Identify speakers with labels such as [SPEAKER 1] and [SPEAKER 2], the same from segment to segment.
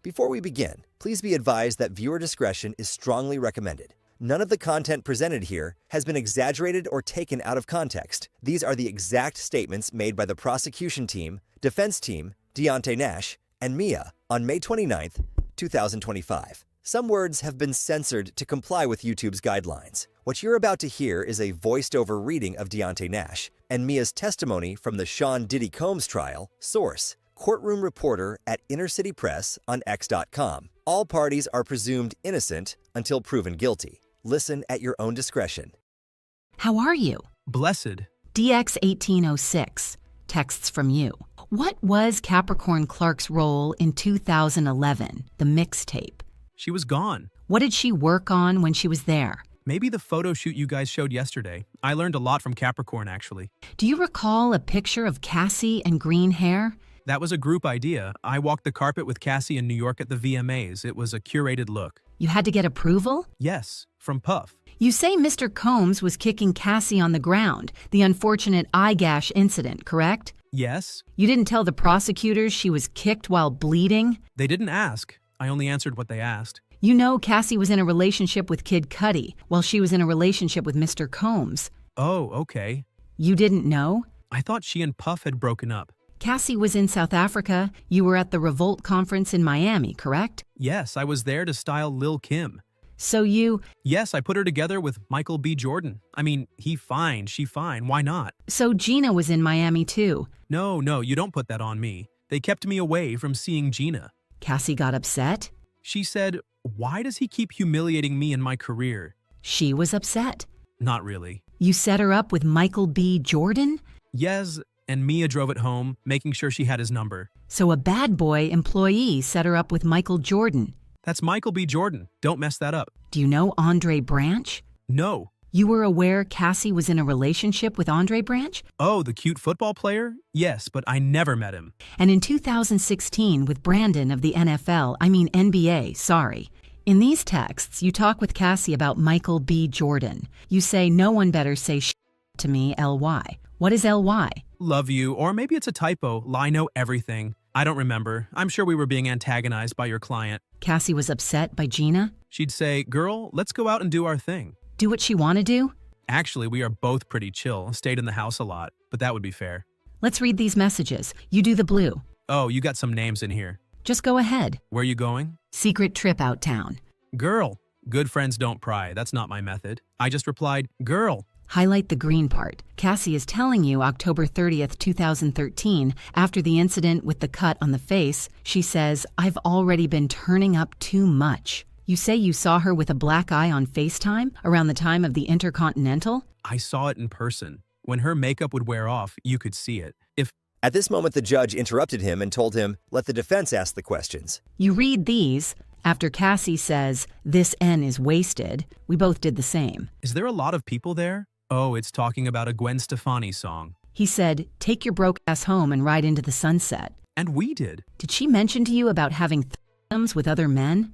[SPEAKER 1] Before we begin, please be advised that viewer discretion is strongly recommended. None of the content presented here has been exaggerated or taken out of context. These are the exact statements made by the prosecution team, defense team, Deontay Nash, and Mia on May 29th, 2025. Some words have been censored to comply with YouTube's guidelines. What you're about to hear is a voiced-over reading of Deontay Nash and Mia's testimony from the Sean Diddy Combs trial. Source: courtroom reporter at Inner City Press on X.com. All parties are presumed innocent until proven guilty. Listen at your own discretion.
[SPEAKER 2] How are you?
[SPEAKER 3] Blessed.
[SPEAKER 2] DX1806. Texts from you. What was Capricorn Clark's role in 2011, the mixtape?
[SPEAKER 3] She was gone.
[SPEAKER 2] What did she work on when she was there?
[SPEAKER 3] Maybe the photo shoot you guys showed yesterday. I learned a lot from Capricorn, actually.
[SPEAKER 2] Do you recall a picture of Cassie and green hair?
[SPEAKER 3] That was a group idea. I walked the carpet with Cassie in New York at the VMAs. It was a curated look.
[SPEAKER 2] You had to get approval?
[SPEAKER 3] Yes, from Puff.
[SPEAKER 2] You say Mr. Combs was kicking Cassie on the ground, the unfortunate eye gash incident, correct?
[SPEAKER 3] Yes.
[SPEAKER 2] You didn't tell the prosecutors she was kicked while bleeding?
[SPEAKER 3] They didn't ask. I only answered what they asked.
[SPEAKER 2] You know Cassie was in a relationship with Kid Cudi, while she was in a relationship with Mr. Combs.
[SPEAKER 3] Oh, okay.
[SPEAKER 2] You didn't know?
[SPEAKER 3] I thought she and Puff had broken up.
[SPEAKER 2] Cassie was in South Africa. You were at the Revolt conference in Miami, correct?
[SPEAKER 3] Yes, I was there to style Lil' Kim.
[SPEAKER 2] So you...
[SPEAKER 3] Yes, I put her together with Michael B. Jordan. I mean, he fine, she fine, why not?
[SPEAKER 2] So Gina was in Miami too?
[SPEAKER 3] No, you don't put that on me. They kept me away from seeing Gina.
[SPEAKER 2] Cassie got upset?
[SPEAKER 3] She said, "Why does he keep humiliating me in my career?"
[SPEAKER 2] She was upset?
[SPEAKER 3] Not really.
[SPEAKER 2] You set her up with Michael B. Jordan?
[SPEAKER 3] Yes, and Mia drove it home, making sure she had his number.
[SPEAKER 2] So a bad boy employee set her up with Michael Jordan?
[SPEAKER 3] That's Michael B. Jordan. Don't mess that up.
[SPEAKER 2] Do you know Andre Branch?
[SPEAKER 3] No.
[SPEAKER 2] You were aware Cassie was in a relationship with Andre Branch?
[SPEAKER 3] Oh, the cute football player? Yes, but I never met him.
[SPEAKER 2] And in 2016 with Brandon of the NBA, sorry. In these texts, you talk with Cassie about Michael B. Jordan. You say no one better say to me, LY. What is LY?
[SPEAKER 3] Love you, or maybe it's a typo. I know everything. I don't remember. I'm sure we were being antagonized by your client.
[SPEAKER 2] Cassie was upset by Gina?
[SPEAKER 3] She'd say, "Girl, let's go out and do our thing."
[SPEAKER 2] Do what she want to do?
[SPEAKER 3] Actually, we are both pretty chill, stayed in the house a lot, but that would be fair.
[SPEAKER 2] Let's read these messages. You do the blue.
[SPEAKER 3] Oh, you got some names in here.
[SPEAKER 2] Just go ahead.
[SPEAKER 3] Where you going?
[SPEAKER 2] Secret trip out town.
[SPEAKER 3] Girl. Good friends don't pry. That's not my method. I just replied, girl.
[SPEAKER 2] Highlight the green part. Cassie is telling you October 30th, 2013, after the incident with the cut on the face, she says, "I've already been turning up too much." You say you saw her with a black eye on FaceTime around the time of the Intercontinental?
[SPEAKER 3] I saw it in person. When her makeup would wear off, you could see it.
[SPEAKER 1] At this moment, the judge interrupted him and told him, "Let the defense ask the questions."
[SPEAKER 2] You read these. After Cassie says, "This N is wasted," we both did the same.
[SPEAKER 3] Is there a lot of people there? Oh, it's talking about a Gwen Stefani song.
[SPEAKER 2] He said, "Take your broke ass home and ride into the sunset."
[SPEAKER 3] And we did.
[SPEAKER 2] Did she mention to you about having threesomes with other men?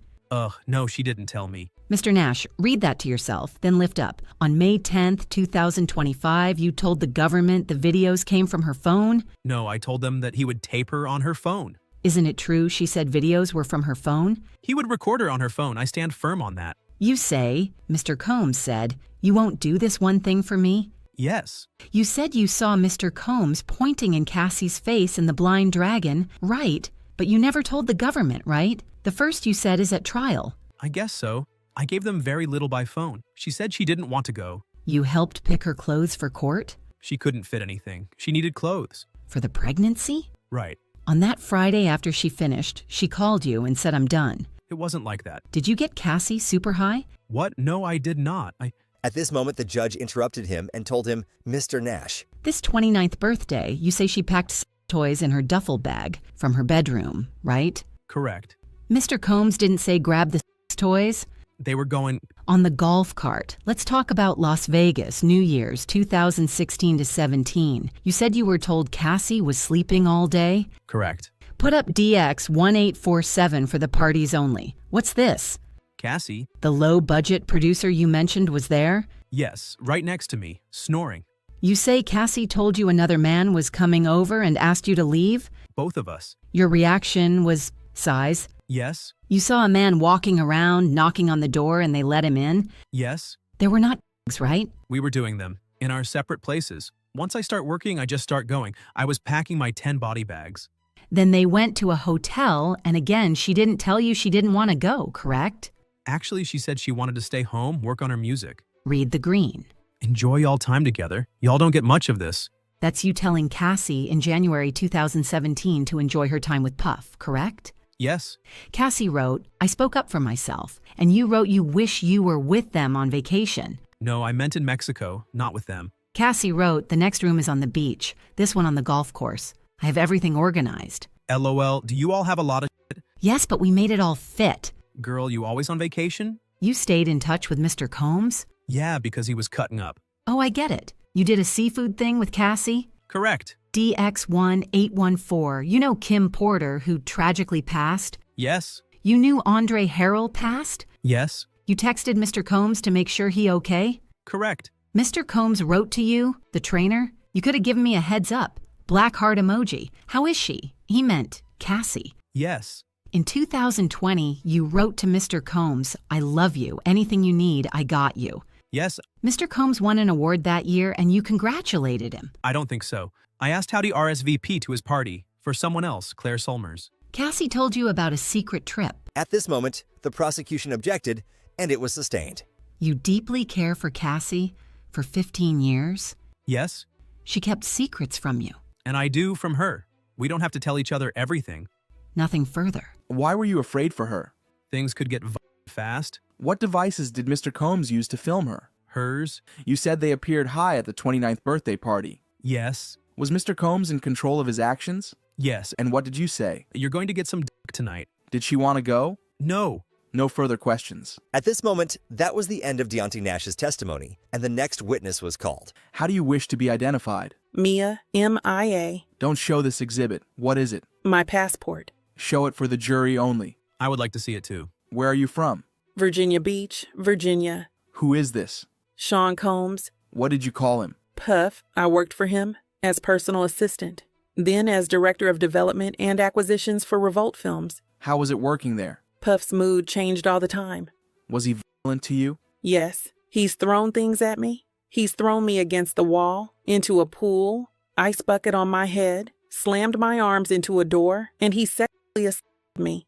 [SPEAKER 3] No, she didn't tell me.
[SPEAKER 2] Mr. Nash, read that to yourself, then lift up. On May 10th, 2025, you told the government the videos came from her phone?
[SPEAKER 3] No, I told them that he would tape her on her phone.
[SPEAKER 2] Isn't it true she said videos were from her phone?
[SPEAKER 3] He would record her on her phone. I stand firm on that.
[SPEAKER 2] You say, Mr. Combs said, "You won't do this one thing for me?"
[SPEAKER 3] Yes.
[SPEAKER 2] You said you saw Mr. Combs pointing in Cassie's face in The Blind Dragon, right? But you never told the government, right? The first you said is at trial.
[SPEAKER 3] I guess so. I gave them very little by phone. She said she didn't want to go.
[SPEAKER 2] You helped pick her clothes for court?
[SPEAKER 3] She couldn't fit anything. She needed clothes.
[SPEAKER 2] For the pregnancy?
[SPEAKER 3] Right.
[SPEAKER 2] On that Friday after she finished, she called you and said, "I'm done."
[SPEAKER 3] It wasn't like that.
[SPEAKER 2] Did you get Cassie super high?
[SPEAKER 3] What? No, I did not.
[SPEAKER 1] At this moment, the judge interrupted him and told him, "Mr. Nash."
[SPEAKER 2] This 29th birthday, you say she packed toys in her duffel bag from her bedroom, right?
[SPEAKER 3] Correct.
[SPEAKER 2] Mr. Combs didn't say grab the toys?
[SPEAKER 3] They were going...
[SPEAKER 2] On the golf cart. Let's talk about Las Vegas, New Year's, 2016 to 17. You said you were told Cassie was sleeping all day?
[SPEAKER 3] Correct.
[SPEAKER 2] Put up DX1847 for the parties only. What's this?
[SPEAKER 3] Cassie?
[SPEAKER 2] The low-budget producer you mentioned was there?
[SPEAKER 3] Yes, right next to me, snoring.
[SPEAKER 2] You say Cassie told you another man was coming over and asked you to leave?
[SPEAKER 3] Both of us.
[SPEAKER 2] Your reaction was Size?
[SPEAKER 3] Yes.
[SPEAKER 2] You saw a man walking around, knocking on the door, and they let him in?
[SPEAKER 3] Yes.
[SPEAKER 2] There were not drugs, right?
[SPEAKER 3] We were doing them in our separate places. Once I start working, I just start going. I was packing my 10 body bags.
[SPEAKER 2] Then they went to a hotel, and again, she didn't tell you she didn't want to go, correct?
[SPEAKER 3] Actually, she said she wanted to stay home, work on her music.
[SPEAKER 2] Read the green.
[SPEAKER 3] Enjoy y'all time together. Y'all don't get much of this.
[SPEAKER 2] That's you telling Cassie in January 2017 to enjoy her time with Puff, correct?
[SPEAKER 3] Yes.
[SPEAKER 2] Cassie wrote, I spoke up for myself, and you wrote you wish you were with them on vacation.
[SPEAKER 3] No, I meant in Mexico, not with them.
[SPEAKER 2] Cassie wrote, the next room is on the beach, this one on the golf course. I have everything organized.
[SPEAKER 3] LOL, do you all have a lot of shit?
[SPEAKER 2] Yes, but we made it all fit.
[SPEAKER 3] Girl, you always on vacation?
[SPEAKER 2] You stayed in touch with Mr. Combs?
[SPEAKER 3] Yeah, because he was cutting up.
[SPEAKER 2] Oh, I get it. You did a seafood thing with Cassie?
[SPEAKER 3] Correct.
[SPEAKER 2] DX1814. You know Kim Porter, who tragically passed?
[SPEAKER 3] Yes.
[SPEAKER 2] You knew Andre Harrell passed?
[SPEAKER 3] Yes.
[SPEAKER 2] You texted Mr. Combs to make sure he okay?
[SPEAKER 3] Correct.
[SPEAKER 2] Mr. Combs wrote to you, the trainer? You could have given me a heads up. Black heart emoji. How is she? He meant Cassie.
[SPEAKER 3] Yes.
[SPEAKER 2] In 2020, you wrote to Mr. Combs, I love you. Anything you need, I got you.
[SPEAKER 3] Yes.
[SPEAKER 2] Mr. Combs won an award that year, and you congratulated him.
[SPEAKER 3] I don't think so. I asked how to RSVP to his party for someone else, Claire Solmers.
[SPEAKER 2] Cassie told you about a secret trip.
[SPEAKER 1] At this moment, the prosecution objected, and it was sustained.
[SPEAKER 2] You deeply care for Cassie for 15 years?
[SPEAKER 3] Yes.
[SPEAKER 2] She kept secrets from you.
[SPEAKER 3] And I do from her. We don't have to tell each other everything.
[SPEAKER 2] Nothing further.
[SPEAKER 4] Why were you afraid for her?
[SPEAKER 3] Things could get fast.
[SPEAKER 4] What devices did Mr. Combs use to film her?
[SPEAKER 3] Hers.
[SPEAKER 4] You said they appeared high at the 29th birthday party.
[SPEAKER 3] Yes.
[SPEAKER 4] Was Mr. Combs in control of his actions?
[SPEAKER 3] Yes.
[SPEAKER 4] And what did you say?
[SPEAKER 3] You're going to get some tonight.
[SPEAKER 4] Did she want to go?
[SPEAKER 3] No.
[SPEAKER 4] No further questions.
[SPEAKER 1] At this moment, that was the end of Deontay Nash's testimony, and the next witness was called.
[SPEAKER 4] How do you wish to be identified?
[SPEAKER 5] Mia, M-I-A.
[SPEAKER 4] Don't show this exhibit. What is it?
[SPEAKER 5] My passport.
[SPEAKER 4] Show it for the jury only.
[SPEAKER 3] I would like to see it too.
[SPEAKER 4] Where are you from?
[SPEAKER 5] Virginia Beach, Virginia.
[SPEAKER 4] Who is this?
[SPEAKER 5] Sean Combs.
[SPEAKER 4] What did you call him?
[SPEAKER 5] Puff. I worked for him as personal assistant, then as director of development and acquisitions for Revolt Films.
[SPEAKER 4] How was it working there?
[SPEAKER 5] Puff's mood changed all the time.
[SPEAKER 4] Was he violent to you?
[SPEAKER 5] Yes. He's thrown things at me. He's thrown me against the wall, into a pool, ice bucket on my head, slammed my arms into a door, and he sexually assaulted me.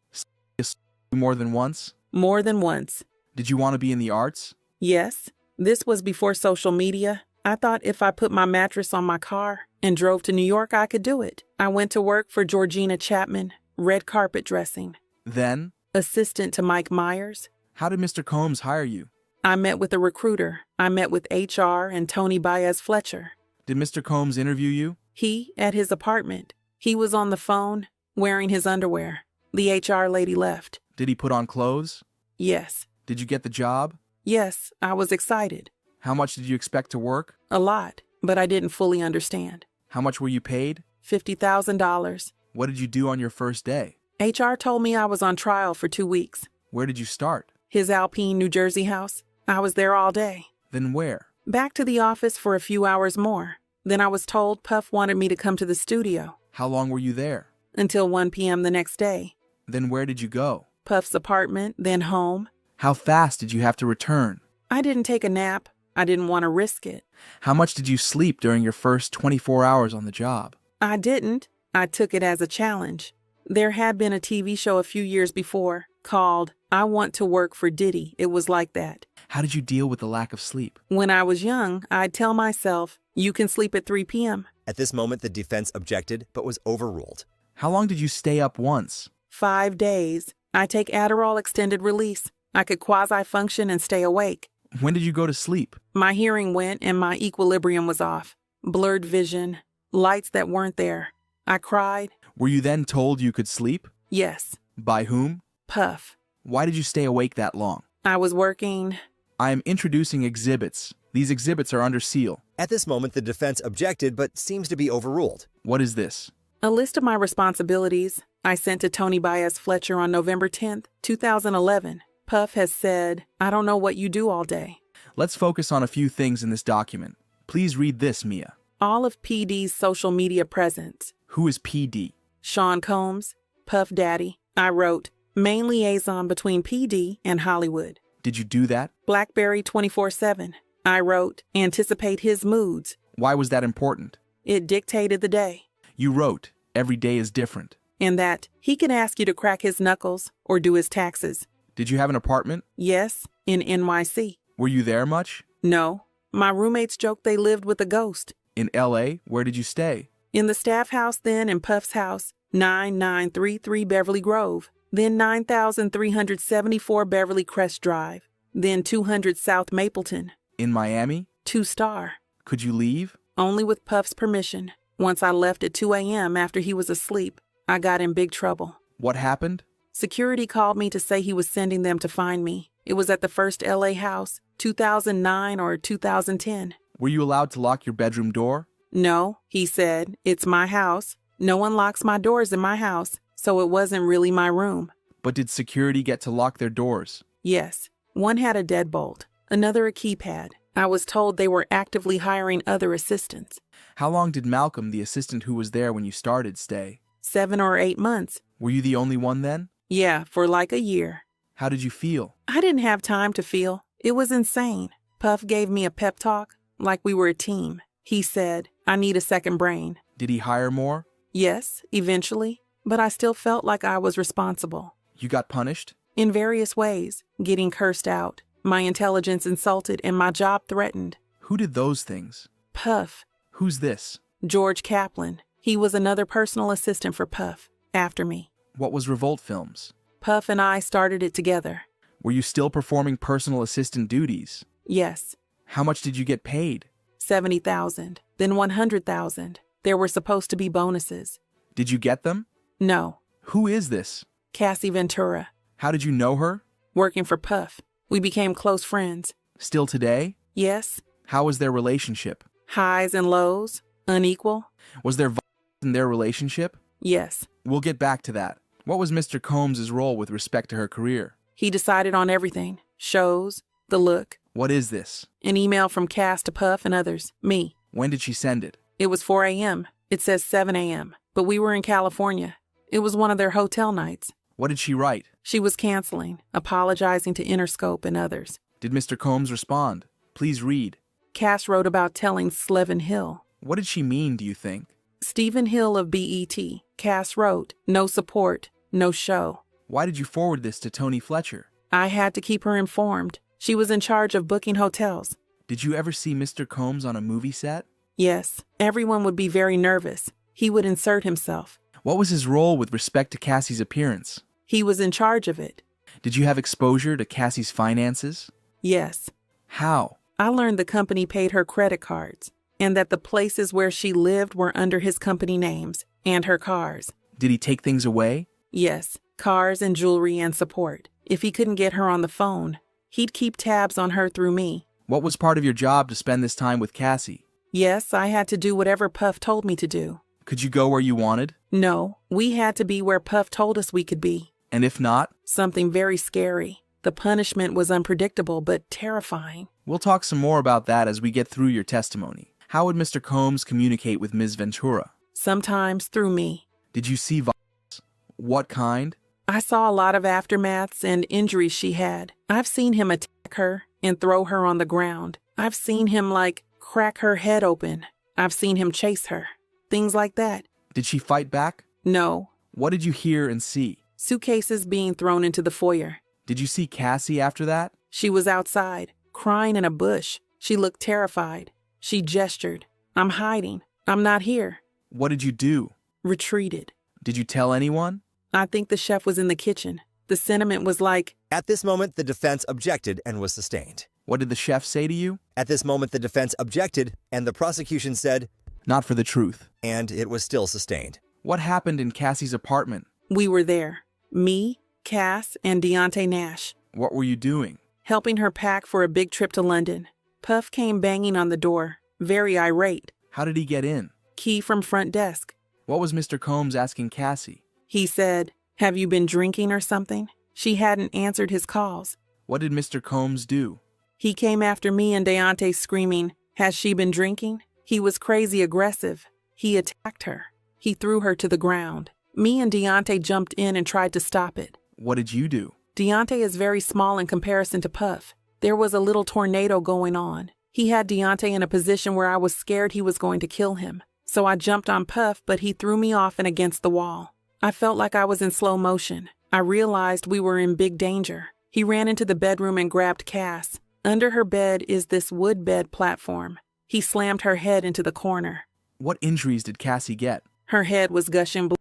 [SPEAKER 4] More than once?
[SPEAKER 5] More than once.
[SPEAKER 4] Did you want to be in the arts?
[SPEAKER 5] Yes. This was before social media. I thought if I put my mattress on my car and drove to New York, I could do it. I went to work for Georgina Chapman, red carpet dressing.
[SPEAKER 4] Then?
[SPEAKER 5] Assistant to Mike Myers.
[SPEAKER 4] How did Mr. Combs hire you?
[SPEAKER 5] I met with a recruiter. I met with HR and Tony Baez Fletcher.
[SPEAKER 4] Did Mr. Combs interview you?
[SPEAKER 5] He at his apartment. He was on the phone, wearing his underwear. The HR lady left.
[SPEAKER 4] Did he put on clothes?
[SPEAKER 5] Yes.
[SPEAKER 4] Did you get the job?
[SPEAKER 5] Yes, I was excited.
[SPEAKER 4] How much did you expect to work?
[SPEAKER 5] A lot, but I didn't fully understand.
[SPEAKER 4] How much were you paid?
[SPEAKER 5] $50,000.
[SPEAKER 4] What did you do on your first day?
[SPEAKER 5] HR told me I was on trial for 2 weeks.
[SPEAKER 4] Where did you start?
[SPEAKER 5] His Alpine, New Jersey house. I was there all day.
[SPEAKER 4] Then where?
[SPEAKER 5] Back to the office for a few hours more. Then I was told Puff wanted me to come to the studio.
[SPEAKER 4] How long were you there?
[SPEAKER 5] Until 1 p.m. the next day.
[SPEAKER 4] Then where did you go?
[SPEAKER 5] Puff's apartment, then home.
[SPEAKER 4] How fast did you have to return?
[SPEAKER 5] I didn't take a nap. I didn't want to risk it.
[SPEAKER 4] How much did you sleep during your first 24 hours on the job?
[SPEAKER 5] I didn't. I took it as a challenge. There had been a TV show a few years before called I Want to Work for Diddy. It was like that.
[SPEAKER 4] How did you deal with the lack of sleep?
[SPEAKER 5] When I was young, I'd tell myself, you can sleep at 3 p.m.
[SPEAKER 1] At this moment, the defense objected, but was overruled.
[SPEAKER 4] How long did you stay up once?
[SPEAKER 5] 5 days. I take Adderall extended release. I could quasi-function and stay awake.
[SPEAKER 4] When did you go to sleep?
[SPEAKER 5] My hearing went and my equilibrium was off. Blurred vision, lights that weren't there. I cried.
[SPEAKER 4] Were you then told you could sleep?
[SPEAKER 5] Yes.
[SPEAKER 4] By whom?
[SPEAKER 5] Puff.
[SPEAKER 4] Why did you stay awake that long?
[SPEAKER 5] I was working.
[SPEAKER 4] I am introducing exhibits. These exhibits are under seal.
[SPEAKER 1] At this moment, the defense objected, but seems to be overruled.
[SPEAKER 4] What is this?
[SPEAKER 5] A list of my responsibilities I sent to Tony Baez Fletcher on November 10th, 2011. Puff has said, I don't know what you do all day.
[SPEAKER 4] Let's focus on a few things in this document. Please read this, Mia.
[SPEAKER 5] All of PD's social media presence.
[SPEAKER 4] Who is PD?
[SPEAKER 5] Sean Combs, Puff Daddy. I wrote, main liaison between PD and Hollywood.
[SPEAKER 4] Did you do that?
[SPEAKER 5] BlackBerry 24/7. I wrote, anticipate his moods.
[SPEAKER 4] Why was that important?
[SPEAKER 5] It dictated the day.
[SPEAKER 4] You wrote, every day is different.
[SPEAKER 5] And that he can ask you to crack his knuckles or do his taxes.
[SPEAKER 4] Did you have an apartment?
[SPEAKER 5] Yes, in NYC.
[SPEAKER 4] Were you there much?
[SPEAKER 5] No. My roommates joked they lived with a ghost.
[SPEAKER 4] In LA, where did you stay?
[SPEAKER 5] In the staff house then and Puff's house, 9933 Beverly Grove, then 9374 Beverly Crest Drive, then 200 South Mapleton.
[SPEAKER 4] In Miami?
[SPEAKER 5] 2-star.
[SPEAKER 4] Could you leave?
[SPEAKER 5] Only with Puff's permission. Once I left at 2 a.m. after he was asleep, I got in big trouble.
[SPEAKER 4] What happened?
[SPEAKER 5] Security called me to say he was sending them to find me. It was at the first LA house, 2009 or 2010.
[SPEAKER 4] Were you allowed to lock your bedroom door?
[SPEAKER 5] No, he said, it's my house. No one locks my doors in my house, so it wasn't really my room.
[SPEAKER 4] But did security get to lock their doors?
[SPEAKER 5] Yes. One had a deadbolt, another a keypad. I was told they were actively hiring other assistants.
[SPEAKER 4] How long did Malcolm, the assistant who was there when you started, stay?
[SPEAKER 5] 7 or 8 months.
[SPEAKER 4] Were you the only one then?
[SPEAKER 5] Yeah, for like a year.
[SPEAKER 4] How did you feel?
[SPEAKER 5] I didn't have time to feel. It was insane. Puff gave me a pep talk, like we were a team. He said, I need a second brain.
[SPEAKER 4] Did he hire more?
[SPEAKER 5] Yes, eventually, but I still felt like I was responsible.
[SPEAKER 4] You got punished?
[SPEAKER 5] In various ways, getting cursed out, my intelligence insulted, and my job threatened.
[SPEAKER 4] Who did those things?
[SPEAKER 5] Puff.
[SPEAKER 4] Who's this?
[SPEAKER 5] George Kaplan. He was another personal assistant for Puff, after me.
[SPEAKER 4] What was Revolt Films?
[SPEAKER 5] Puff and I started it together.
[SPEAKER 4] Were you still performing personal assistant duties?
[SPEAKER 5] Yes.
[SPEAKER 4] How much did you get paid?
[SPEAKER 5] $70,000, then $100,000. There were supposed to be bonuses.
[SPEAKER 4] Did you get them?
[SPEAKER 5] No.
[SPEAKER 4] Who is this?
[SPEAKER 5] Cassie Ventura.
[SPEAKER 4] How did you know her?
[SPEAKER 5] Working for Puff. We became close friends.
[SPEAKER 4] Still today?
[SPEAKER 5] Yes.
[SPEAKER 4] How was their relationship?
[SPEAKER 5] Highs and lows. Unequal.
[SPEAKER 4] Was there violence in their relationship?
[SPEAKER 5] Yes.
[SPEAKER 4] We'll get back to that. What was Mr. Combs' role with respect to her career?
[SPEAKER 5] He decided on everything. Shows, the look.
[SPEAKER 4] What is this?
[SPEAKER 5] An email from Cass to Puff and others. Me.
[SPEAKER 4] When did she send it?
[SPEAKER 5] It was 4 a.m. It says 7 a.m. But we were in California. It was one of their hotel nights.
[SPEAKER 4] What did she write?
[SPEAKER 5] She was canceling, apologizing to Interscope and others.
[SPEAKER 4] Did Mr. Combs respond? Please read.
[SPEAKER 5] Cass wrote about telling Slevin Hill.
[SPEAKER 4] What did she mean, do you think?
[SPEAKER 5] Stephen Hill of BET. Cass wrote, no support, no show.
[SPEAKER 4] Why did you forward this to Tony Fletcher?
[SPEAKER 5] I had to keep her informed. She was in charge of booking hotels.
[SPEAKER 4] Did you ever see Mr. Combs on a movie set?
[SPEAKER 5] Yes. Everyone would be very nervous. He would insert himself.
[SPEAKER 4] What was his role with respect to Cassie's appearance?
[SPEAKER 5] He was in charge of it.
[SPEAKER 4] Did you have exposure to Cassie's finances?
[SPEAKER 5] Yes.
[SPEAKER 4] How?
[SPEAKER 5] I learned the company paid her credit cards, and that the places where she lived were under his company names, and her cars.
[SPEAKER 4] Did he take things away?
[SPEAKER 5] Yes, cars and jewelry and support. If he couldn't get her on the phone, he'd keep tabs on her through me.
[SPEAKER 4] What was part of your job to spend this time with Cassie?
[SPEAKER 5] Yes, I had to do whatever Puff told me to do.
[SPEAKER 4] Could you go where you wanted?
[SPEAKER 5] No, we had to be where Puff told us we could be.
[SPEAKER 4] And if not?
[SPEAKER 5] Something very scary. The punishment was unpredictable but terrifying.
[SPEAKER 4] We'll talk some more about that as we get through your testimony. How would Mr. Combs communicate with Ms. Ventura?
[SPEAKER 5] Sometimes through me.
[SPEAKER 4] Did you see violence? What kind?
[SPEAKER 5] I saw a lot of aftermaths and injuries she had. I've seen him attack her and throw her on the ground. I've seen him, crack her head open. I've seen him chase her. Things like that.
[SPEAKER 4] Did she fight back?
[SPEAKER 5] No.
[SPEAKER 4] What did you hear and see?
[SPEAKER 5] Suitcases being thrown into the foyer.
[SPEAKER 4] Did you see Cassie after that?
[SPEAKER 5] She was outside, crying in a bush. She looked terrified. She gestured. I'm hiding. I'm not here.
[SPEAKER 4] What did you do?
[SPEAKER 5] Retreated.
[SPEAKER 4] Did you tell anyone?
[SPEAKER 5] I think the chef was in the kitchen. The sentiment was like...
[SPEAKER 1] At this moment, the defense objected and was sustained.
[SPEAKER 4] What did the chef say to you?
[SPEAKER 1] At this moment, the defense objected, and the prosecution said,
[SPEAKER 4] Not for the truth.
[SPEAKER 1] And it was still sustained.
[SPEAKER 4] What happened in Cassie's apartment?
[SPEAKER 5] We were there. Me, Cass, and Deontay Nash.
[SPEAKER 4] What were you doing?
[SPEAKER 5] Helping her pack for a big trip to London. Puff came banging on the door, very irate.
[SPEAKER 4] How did he get in?
[SPEAKER 5] Key from front desk.
[SPEAKER 4] What was Mr. Combs asking Cassie?
[SPEAKER 5] He said, have you been drinking or something? She hadn't answered his calls.
[SPEAKER 4] What did Mr. Combs do?
[SPEAKER 5] He came after me and Deontay screaming, has she been drinking? He was crazy aggressive. He attacked her. He threw her to the ground. Me and Deontay jumped in and tried to stop it.
[SPEAKER 4] What did you do?
[SPEAKER 5] Deontay is very small in comparison to Puff. There was a little tornado going on. He had Deontay in a position where I was scared he was going to kill him. So I jumped on Puff, but he threw me off and against the wall. I felt like I was in slow motion. I realized we were in big danger. He ran into the bedroom and grabbed Cass. Under her bed is this wood bed platform. He slammed her head into the corner.
[SPEAKER 4] What injuries did Cassie get?
[SPEAKER 5] Her head was gushing blood.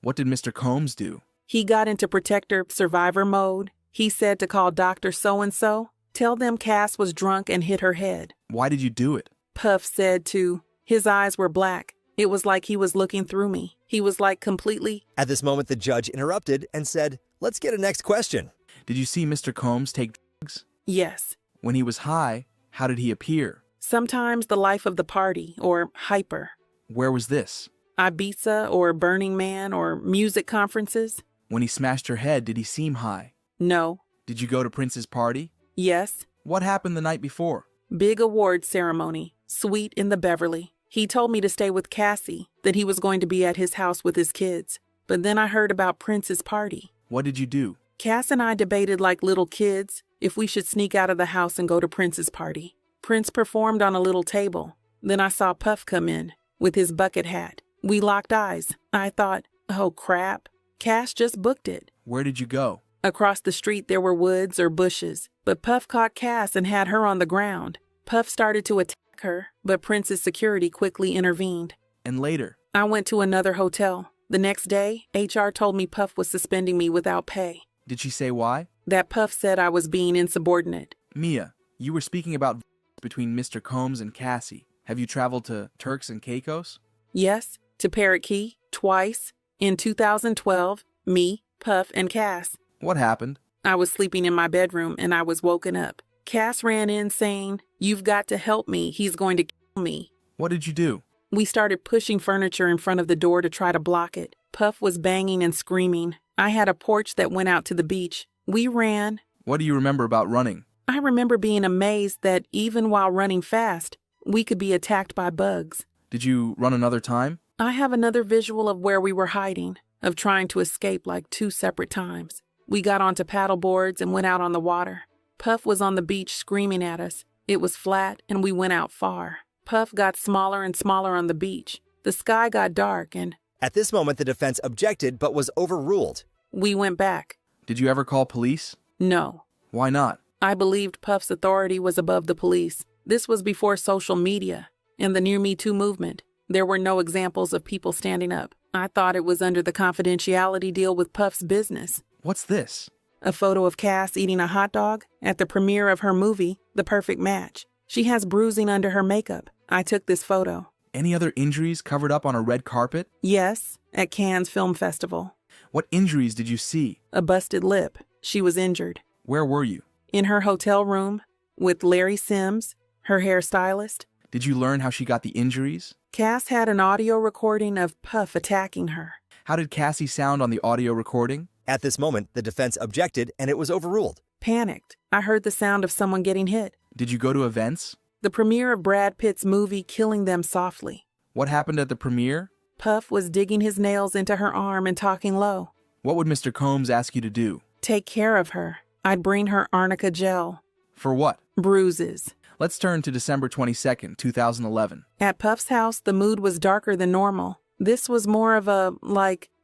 [SPEAKER 4] What did Mr. Combs do?
[SPEAKER 5] He got into protector survivor mode. He said to call Dr. So-and-so. Tell them Cass was drunk and hit her head.
[SPEAKER 4] Why did you do it?
[SPEAKER 5] Puff said to. His eyes were black. It was like he was looking through me. He was like completely.
[SPEAKER 1] At this moment, the judge interrupted and said, "Let's get a next question."
[SPEAKER 4] Did you see Mr. Combs take drugs?
[SPEAKER 5] Yes.
[SPEAKER 4] When he was high, how did he appear?
[SPEAKER 5] Sometimes the life of the party, or hyper.
[SPEAKER 4] Where was this?
[SPEAKER 5] Ibiza or Burning Man or music conferences.
[SPEAKER 4] When he smashed her head, did he seem high?
[SPEAKER 5] No.
[SPEAKER 4] Did you go to Prince's party?
[SPEAKER 5] Yes.
[SPEAKER 4] What happened the night before?
[SPEAKER 5] Big award ceremony. Suite in the Beverly. He told me to stay with Cassie, that he was going to be at his house with his kids. But then I heard about Prince's party.
[SPEAKER 4] What did you do?
[SPEAKER 5] Cass and I debated like little kids if we should sneak out of the house and go to Prince's party. Prince performed on a little table. Then I saw Puff come in with his bucket hat. We locked eyes. I thought, oh crap. Cass just booked it.
[SPEAKER 4] Where did you go?
[SPEAKER 5] Across the street there were woods or bushes, but Puff caught Cass and had her on the ground. Puff started to attack her, but Prince's security quickly intervened.
[SPEAKER 4] And later?
[SPEAKER 5] I went to another hotel. The next day, HR told me Puff was suspending me without pay.
[SPEAKER 4] Did she say why?
[SPEAKER 5] That Puff said I was being insubordinate.
[SPEAKER 4] Mia, you were speaking about between Mr. Combs and Cassie. Have you traveled to Turks and Caicos?
[SPEAKER 5] Yes, to Parrot Key, twice. In 2012, me, Puff, and Cass.
[SPEAKER 4] What happened?
[SPEAKER 5] I was sleeping in my bedroom and I was woken up. Cass ran in saying, "You've got to help me. He's going to kill me."
[SPEAKER 4] What did you do?
[SPEAKER 5] We started pushing furniture in front of the door to try to block it. Puff was banging and screaming. I had a porch that went out to the beach. We ran.
[SPEAKER 4] What do you remember about running?
[SPEAKER 5] I remember being amazed that even while running fast, we could be attacked by bugs.
[SPEAKER 4] Did you run another time?
[SPEAKER 5] I have another visual of where we were hiding, of trying to escape like 2 separate times. We got onto paddle boards and went out on the water. Puff was on the beach screaming at us. It was flat and we went out far. Puff got smaller and smaller on the beach. The sky got dark and...
[SPEAKER 1] At this moment, the defense objected but was overruled.
[SPEAKER 5] We went back.
[SPEAKER 4] Did you ever call police?
[SPEAKER 5] No.
[SPEAKER 4] Why not?
[SPEAKER 5] I believed Puff's authority was above the police. This was before social media and the Near Me Too movement. There were no examples of people standing up. I thought it was under the confidentiality deal with Puff's business.
[SPEAKER 4] What's this?
[SPEAKER 5] A photo of Cass eating a hot dog at the premiere of her movie, The Perfect Match. She has bruising under her makeup. I took this photo.
[SPEAKER 4] Any other injuries covered up on a red carpet?
[SPEAKER 5] Yes, at Cannes Film Festival.
[SPEAKER 4] What injuries did you see?
[SPEAKER 5] A busted lip. She was injured.
[SPEAKER 4] Where were you?
[SPEAKER 5] In her hotel room with Larry Sims, her hairstylist.
[SPEAKER 4] Did you learn how she got the injuries?
[SPEAKER 5] Cass had an audio recording of Puff attacking her.
[SPEAKER 4] How did Cassie sound on the audio recording?
[SPEAKER 1] At this moment, the defense objected and it was overruled.
[SPEAKER 5] Panicked. I heard the sound of someone getting hit.
[SPEAKER 4] Did you go to events?
[SPEAKER 5] The premiere of Brad Pitt's movie Killing Them Softly.
[SPEAKER 4] What happened at the premiere?
[SPEAKER 5] Puff was digging his nails into her arm and talking low.
[SPEAKER 4] What would Mr. Combs ask you to do?
[SPEAKER 5] Take care of her. I'd bring her arnica gel.
[SPEAKER 4] For what?
[SPEAKER 5] Bruises.
[SPEAKER 4] Let's turn to December 22nd, 2011.
[SPEAKER 5] At Puff's house, the mood was darker than normal. This was more of a,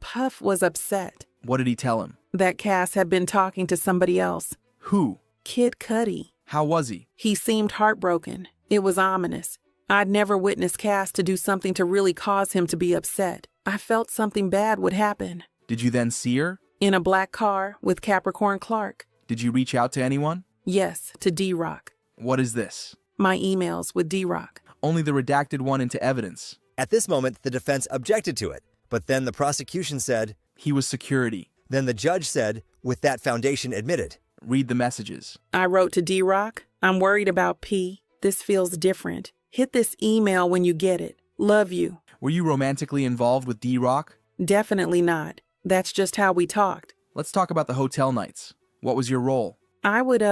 [SPEAKER 5] Puff was upset.
[SPEAKER 4] What did he tell him?
[SPEAKER 5] That Cass had been talking to somebody else.
[SPEAKER 4] Who?
[SPEAKER 5] Kid Cudi.
[SPEAKER 4] How was he?
[SPEAKER 5] He seemed heartbroken. It was ominous. I'd never witnessed Cass to do something to really cause him to be upset. I felt something bad would happen.
[SPEAKER 4] Did you then see her?
[SPEAKER 5] In a black car with Capricorn Clark.
[SPEAKER 4] Did you reach out to anyone?
[SPEAKER 5] Yes, to D-Rock.
[SPEAKER 4] What is this?
[SPEAKER 5] My emails with D-Rock.
[SPEAKER 4] Only the redacted one into evidence.
[SPEAKER 1] At this moment, the defense objected to it, but then the prosecution said,
[SPEAKER 4] He was security.
[SPEAKER 1] Then the judge said, with that foundation admitted.
[SPEAKER 4] Read the messages.
[SPEAKER 5] I wrote to D-Rock, I'm worried about P. This feels different. Hit this email when you get it. Love you.
[SPEAKER 4] Were you romantically involved with D-Rock?
[SPEAKER 5] Definitely not. That's just how we talked.
[SPEAKER 4] Let's talk about the hotel nights. What was your role?
[SPEAKER 5] I would,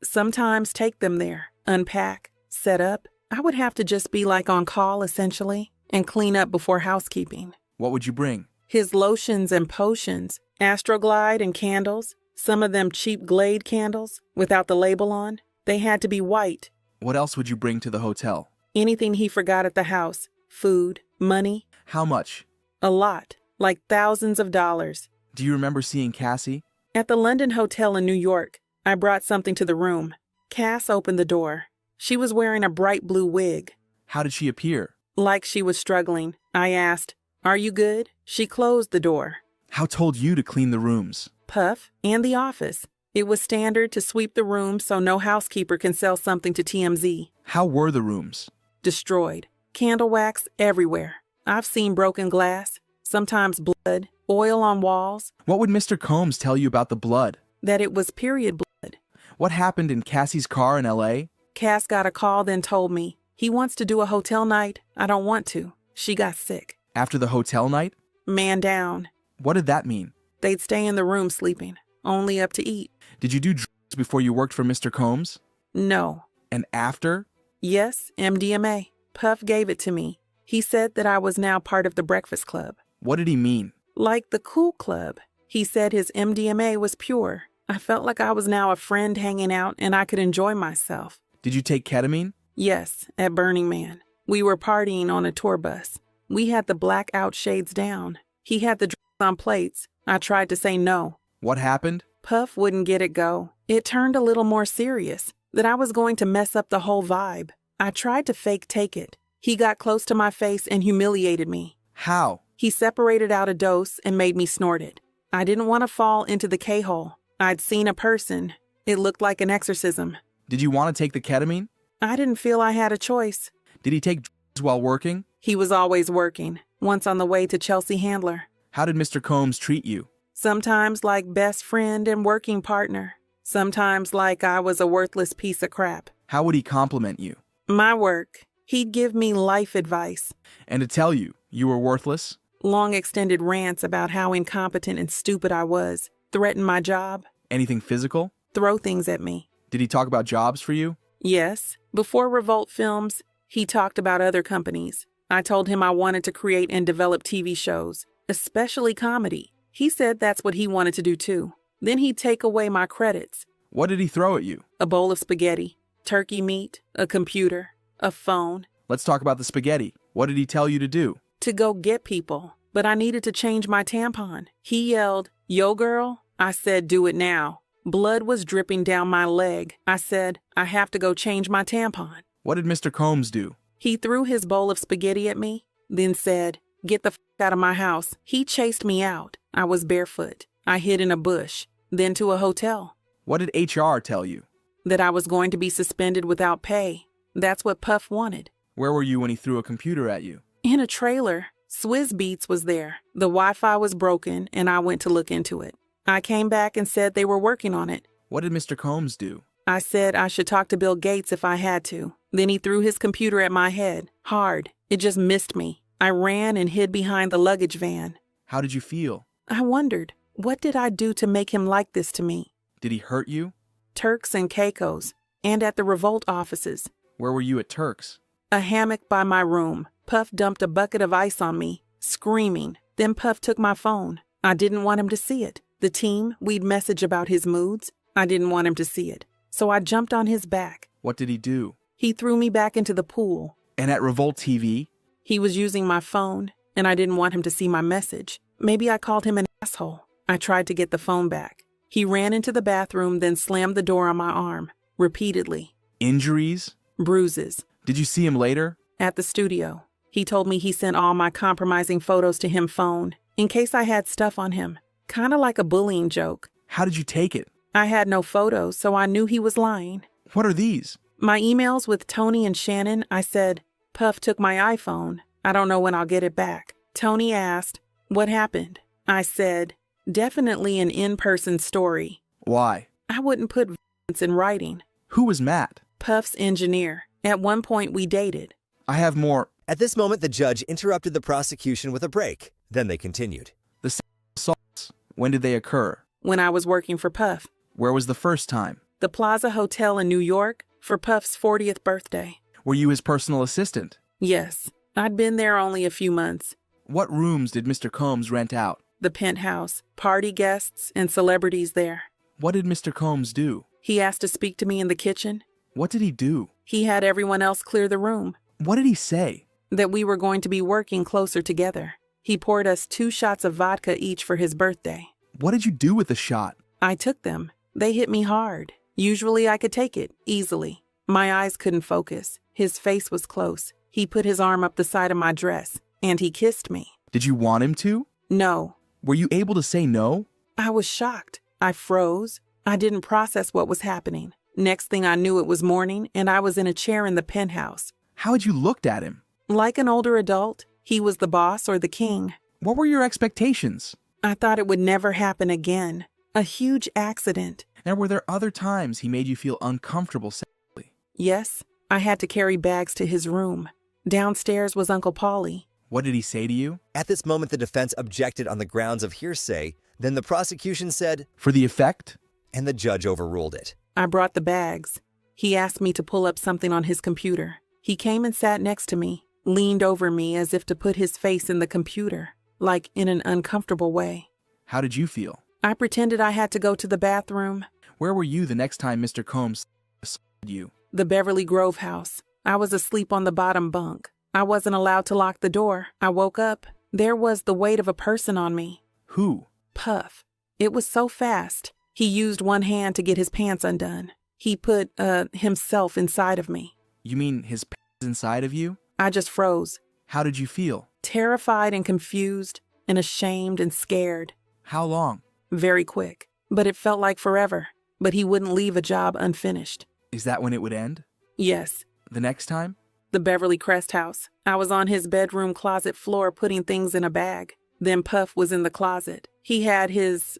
[SPEAKER 5] sometimes take them there, unpack, set up. I would have to just be like on call, essentially, and clean up before housekeeping.
[SPEAKER 4] What would you bring?
[SPEAKER 5] His lotions and potions, Astroglide and candles, some of them cheap Glade candles without the label on. They had to be white.
[SPEAKER 4] What else would you bring to the hotel?
[SPEAKER 5] Anything he forgot at the house. Food, money.
[SPEAKER 4] How much?
[SPEAKER 5] A lot, like thousands of dollars.
[SPEAKER 4] Do you remember seeing Cassie?
[SPEAKER 5] At the London Hotel in New York, I brought something to the room. Cass opened the door. She was wearing a bright blue wig.
[SPEAKER 4] How did she appear?
[SPEAKER 5] Like she was struggling. I asked, "Are you good?" She closed the door.
[SPEAKER 4] How told you to clean the rooms?
[SPEAKER 5] Puff and the office. It was standard to sweep the room so no housekeeper can sell something to TMZ.
[SPEAKER 4] How were the rooms?
[SPEAKER 5] Destroyed. Candle wax everywhere. I've seen broken glass, sometimes blood, oil on walls.
[SPEAKER 4] What would Mr. Combs tell you about the blood?
[SPEAKER 5] That it was period blood.
[SPEAKER 4] What happened in Cassie's car in L.A.?
[SPEAKER 5] Cass got a call, then told me, he wants to do a hotel night. I don't want to. She got sick.
[SPEAKER 4] After the hotel night?
[SPEAKER 5] Man down.
[SPEAKER 4] What did that mean?
[SPEAKER 5] They'd stay in the room sleeping, only up to eat.
[SPEAKER 4] Did you do drugs before you worked for Mr. Combs?
[SPEAKER 5] No.
[SPEAKER 4] And after?
[SPEAKER 5] Yes, MDMA. Puff gave it to me. He said that I was now part of the Breakfast Club.
[SPEAKER 4] What did he mean?
[SPEAKER 5] Like the cool club. He said his MDMA was pure. I felt like I was now a friend hanging out and I could enjoy myself.
[SPEAKER 4] Did you take ketamine?
[SPEAKER 5] Yes, at Burning Man. We were partying on a tour bus. We had the blackout shades down. He had the drinks on plates. I tried to say no.
[SPEAKER 4] What happened?
[SPEAKER 5] Puff wouldn't get it go. It turned a little more serious, that I was going to mess up the whole vibe. I tried to fake take it. He got close to my face and humiliated me.
[SPEAKER 4] How?
[SPEAKER 5] He separated out a dose and made me snort it. I didn't want to fall into the K-hole. I'd seen a person. It looked like an exorcism.
[SPEAKER 4] Did you want to take the ketamine?
[SPEAKER 5] I didn't feel I had a choice.
[SPEAKER 4] Did he take drugs while working?
[SPEAKER 5] He was always working, once on the way to Chelsea Handler.
[SPEAKER 4] How did Mr. Combs treat you?
[SPEAKER 5] Sometimes like best friend and working partner. Sometimes like I was a worthless piece of crap.
[SPEAKER 4] How would he compliment you?
[SPEAKER 5] My work. He'd give me life advice.
[SPEAKER 4] And to tell you were worthless?
[SPEAKER 5] Long extended rants about how incompetent and stupid I was. Threaten my job.
[SPEAKER 4] Anything physical?
[SPEAKER 5] Throw things at me.
[SPEAKER 4] Did he talk about jobs for you?
[SPEAKER 5] Yes. Before Revolt Films, he talked about other companies. I told him I wanted to create and develop TV shows, especially comedy. He said that's what he wanted to do too. Then he'd take away my credits.
[SPEAKER 4] What did he throw at you?
[SPEAKER 5] A bowl of spaghetti, turkey meat, a computer, a phone.
[SPEAKER 4] Let's talk about the spaghetti. What did he tell you to do?
[SPEAKER 5] To go get people, but I needed to change my tampon. He yelled, "Yo, girl." I said, "Do it now." Blood was dripping down my leg. I said, "I have to go change my tampon."
[SPEAKER 4] What did Mr. Combs do?
[SPEAKER 5] He threw his bowl of spaghetti at me, then said, "Get the f*** out of my house." He chased me out. I was barefoot. I hid in a bush, then to a hotel.
[SPEAKER 4] What did HR tell you?
[SPEAKER 5] That I was going to be suspended without pay. That's what Puff wanted.
[SPEAKER 4] Where were you when he threw a computer at you?
[SPEAKER 5] In a trailer. Swizz Beatz was there. The Wi-Fi was broken, and I went to look into it. I came back and said they were working on it.
[SPEAKER 4] What did Mr. Combs do?
[SPEAKER 5] I said I should talk to Bill Gates if I had to. Then he threw his computer at my head. Hard. It just missed me. I ran and hid behind the luggage van.
[SPEAKER 4] How did you feel?
[SPEAKER 5] I wondered, what did I do to make him like this to me?
[SPEAKER 4] Did he hurt you?
[SPEAKER 5] Turks and Caicos, and at the Revolt offices.
[SPEAKER 4] Where were you at Turks?
[SPEAKER 5] A hammock by my room. Puff dumped a bucket of ice on me, screaming. Then Puff took my phone. I didn't want him to see it. The team, we'd message about his moods. I didn't want him to see it. So I jumped on his back.
[SPEAKER 4] What did he do?
[SPEAKER 5] He threw me back into the pool.
[SPEAKER 4] And at Revolt TV?
[SPEAKER 5] He was using my phone, and I didn't want him to see my message. Maybe I called him an asshole. I tried to get the phone back. He ran into the bathroom, then slammed the door on my arm, repeatedly.
[SPEAKER 4] Injuries?
[SPEAKER 5] Bruises.
[SPEAKER 4] Did you see him later?
[SPEAKER 5] At the studio. He told me he sent all my compromising photos to him phone, in case I had stuff on him. Kinda like a bullying joke.
[SPEAKER 4] How did you take it?
[SPEAKER 5] I had no photos, so I knew he was lying.
[SPEAKER 4] What are these?
[SPEAKER 5] My emails with Tony and Shannon, I said, Puff took my iPhone. I don't know when I'll get it back. Tony asked, what happened? I said, definitely an in-person story.
[SPEAKER 4] Why?
[SPEAKER 5] I wouldn't put violence in writing.
[SPEAKER 4] Who was Matt?
[SPEAKER 5] Puff's engineer. At one point, we dated.
[SPEAKER 4] I have more.
[SPEAKER 1] At this moment, the judge interrupted the prosecution with a break. Then they continued.
[SPEAKER 4] The assaults, when did they occur?
[SPEAKER 5] When I was working for Puff.
[SPEAKER 4] Where was the first time?
[SPEAKER 5] The Plaza Hotel in New York for Puff's 40th birthday.
[SPEAKER 4] Were you his personal assistant?
[SPEAKER 5] Yes. I'd been there only a few months.
[SPEAKER 4] What rooms did Mr. Combs rent out?
[SPEAKER 5] The penthouse, party guests, and celebrities there.
[SPEAKER 4] What did Mr. Combs do?
[SPEAKER 5] He asked to speak to me in the kitchen.
[SPEAKER 4] What did he do?
[SPEAKER 5] He had everyone else clear the room.
[SPEAKER 4] What did he say?
[SPEAKER 5] That we were going to be working closer together. He poured us 2 shots of vodka each for his birthday.
[SPEAKER 4] What did you do with the shot?
[SPEAKER 5] I took them. They hit me hard. Usually I could take it, easily. My eyes couldn't focus. His face was close. He put his arm up the side of my dress, and he kissed me.
[SPEAKER 4] Did you want him to?
[SPEAKER 5] No.
[SPEAKER 4] Were you able to say no?
[SPEAKER 5] I was shocked. I froze. I didn't process what was happening. Next thing I knew, it was morning, and I was in a chair in the penthouse.
[SPEAKER 4] How had you looked at him?
[SPEAKER 5] Like an older adult. He was the boss or the king.
[SPEAKER 4] What were your expectations?
[SPEAKER 5] I thought it would never happen again. A huge accident.
[SPEAKER 4] And were there other times he made you feel uncomfortable sexually?
[SPEAKER 5] Yes. I had to carry bags to his room. Downstairs was Uncle Paulie.
[SPEAKER 4] What did he say to you?
[SPEAKER 1] At this moment, the defense objected on the grounds of hearsay. Then the prosecution said,
[SPEAKER 4] For the effect?
[SPEAKER 1] And the judge overruled it.
[SPEAKER 5] I brought the bags. He asked me to pull up something on his computer. He came and sat next to me, leaned over me as if to put his face in the computer, like in an uncomfortable way.
[SPEAKER 4] How did you feel?
[SPEAKER 5] I pretended I had to go to the bathroom.
[SPEAKER 4] Where were you the next time Mr. Combs assaulted you?
[SPEAKER 5] The Beverly Grove house. I was asleep on the bottom bunk. I wasn't allowed to lock the door. I woke up. There was the weight of a person on me.
[SPEAKER 4] Who?
[SPEAKER 5] Puff. It was so fast. He used one hand to get his pants undone. He put, himself inside of me.
[SPEAKER 4] You mean his pants inside of you?
[SPEAKER 5] I just froze.
[SPEAKER 4] How did you feel?
[SPEAKER 5] Terrified and confused and ashamed and scared.
[SPEAKER 4] How long?
[SPEAKER 5] Very quick. But it felt like forever. But he wouldn't leave a job unfinished.
[SPEAKER 4] Is that when it would end?
[SPEAKER 5] Yes.
[SPEAKER 4] The next time?
[SPEAKER 5] The Beverly Crest house. I was on his bedroom closet floor putting things in a bag. Then Puff was in the closet. He had his,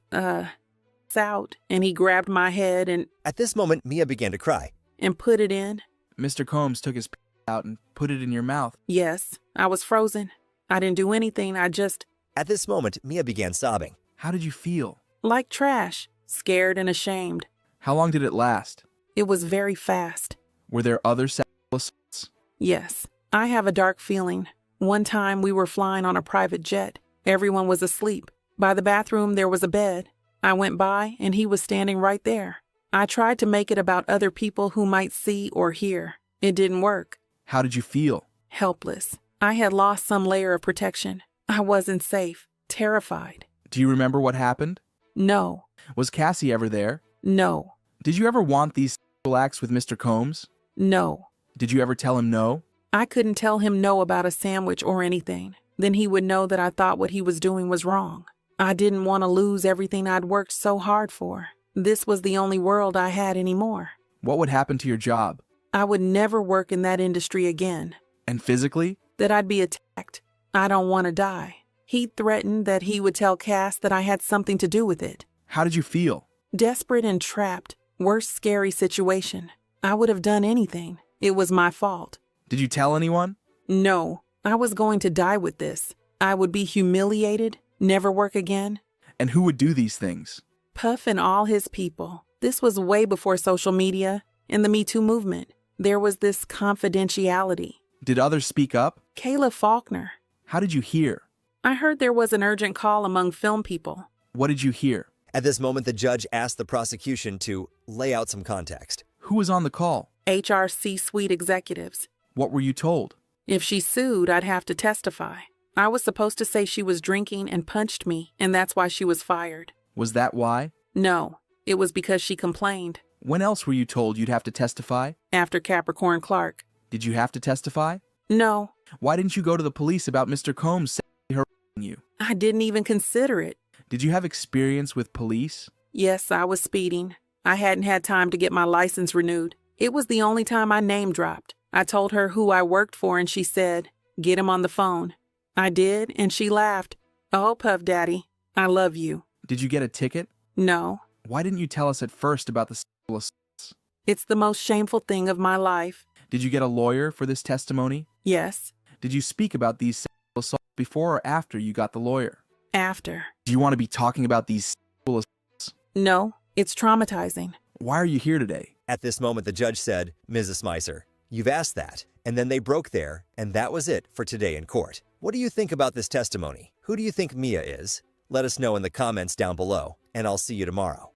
[SPEAKER 5] out, and he grabbed my head and...
[SPEAKER 1] At this moment, Mia began to cry.
[SPEAKER 5] And put it in.
[SPEAKER 4] Mr. Combs took his out and put it in your mouth.
[SPEAKER 5] Yes. I was frozen. I didn't do anything. I just...
[SPEAKER 1] At this moment, Mia began sobbing.
[SPEAKER 4] How did you feel?
[SPEAKER 5] Like trash. Scared and ashamed.
[SPEAKER 4] How long did it last?
[SPEAKER 5] It was very fast.
[SPEAKER 4] Were there other sexual assaults?
[SPEAKER 5] Yes. I have a dark feeling. One time we were flying on a private jet. Everyone was asleep. By the bathroom there was a bed. I went by and he was standing right there. I tried to make it about other people who might see or hear. It didn't work.
[SPEAKER 4] How did you feel?
[SPEAKER 5] Helpless. I had lost some layer of protection. I wasn't safe. Terrified.
[SPEAKER 4] Do you remember what happened?
[SPEAKER 5] No.
[SPEAKER 4] Was Cassie ever there?
[SPEAKER 5] No.
[SPEAKER 4] Did you ever want these sexual acts with Mr. Combs?
[SPEAKER 5] No.
[SPEAKER 4] Did you ever tell him no?
[SPEAKER 5] I couldn't tell him no about a sandwich or anything. Then he would know that I thought what he was doing was wrong. I didn't want to lose everything I'd worked so hard for. This was the only world I had anymore.
[SPEAKER 4] What would happen to your job?
[SPEAKER 5] I would never work in that industry again.
[SPEAKER 4] And physically?
[SPEAKER 5] That I'd be attacked. I don't want to die. He threatened that he would tell Cass that I had something to do with it.
[SPEAKER 4] How did you feel?
[SPEAKER 5] Desperate and trapped. Worst scary situation. I would have done anything. It was my fault.
[SPEAKER 4] Did you tell anyone?
[SPEAKER 5] No. I was going to die with this. I would be humiliated, never work again.
[SPEAKER 4] And who would do these things?
[SPEAKER 5] Puff and all his people. This was way before social media and the Me Too movement. There was this confidentiality.
[SPEAKER 4] Did others speak up?
[SPEAKER 5] Kayla Faulkner.
[SPEAKER 4] How did you hear?
[SPEAKER 5] I heard there was an urgent call among film people.
[SPEAKER 4] What did you hear?
[SPEAKER 1] At this moment, the judge asked the prosecution to lay out some context.
[SPEAKER 4] Who was on the call?
[SPEAKER 5] HR C-suite executives.
[SPEAKER 4] What were you told?
[SPEAKER 5] If she sued, I'd have to testify. I was supposed to say she was drinking and punched me, and that's why she was fired.
[SPEAKER 4] Was that why?
[SPEAKER 5] No, it was because she complained.
[SPEAKER 4] When else were you told you'd have to testify?
[SPEAKER 5] After Capricorn Clark.
[SPEAKER 4] Did you have to testify?
[SPEAKER 5] No.
[SPEAKER 4] Why didn't you go to the police about Mr. Combs sexually harassing you?
[SPEAKER 5] I didn't even consider it.
[SPEAKER 4] Did you have experience with police?
[SPEAKER 5] Yes, I was speeding. I hadn't had time to get my license renewed. It was the only time I name dropped. I told her who I worked for and she said, "Get him on the phone." I did, and she laughed. "Oh, Puff Daddy, I love you."
[SPEAKER 4] Did you get a ticket?
[SPEAKER 5] No.
[SPEAKER 4] Why didn't you tell us at first about the sexual assaults?
[SPEAKER 5] It's the most shameful thing of my life.
[SPEAKER 4] Did you get a lawyer for this testimony?
[SPEAKER 5] Yes.
[SPEAKER 4] Did you speak about these sexual assaults before or after you got the lawyer?
[SPEAKER 5] After.
[SPEAKER 4] Do you want to be talking about these sexual assaults?
[SPEAKER 5] No, it's traumatizing.
[SPEAKER 4] Why are you here today?
[SPEAKER 1] At this moment, the judge said, "Mrs. Smyser, you've asked that." And then they broke there, and that was it for today in court. What do you think about this testimony? Who do you think Mia is? Let us know in the comments down below, and I'll see you tomorrow.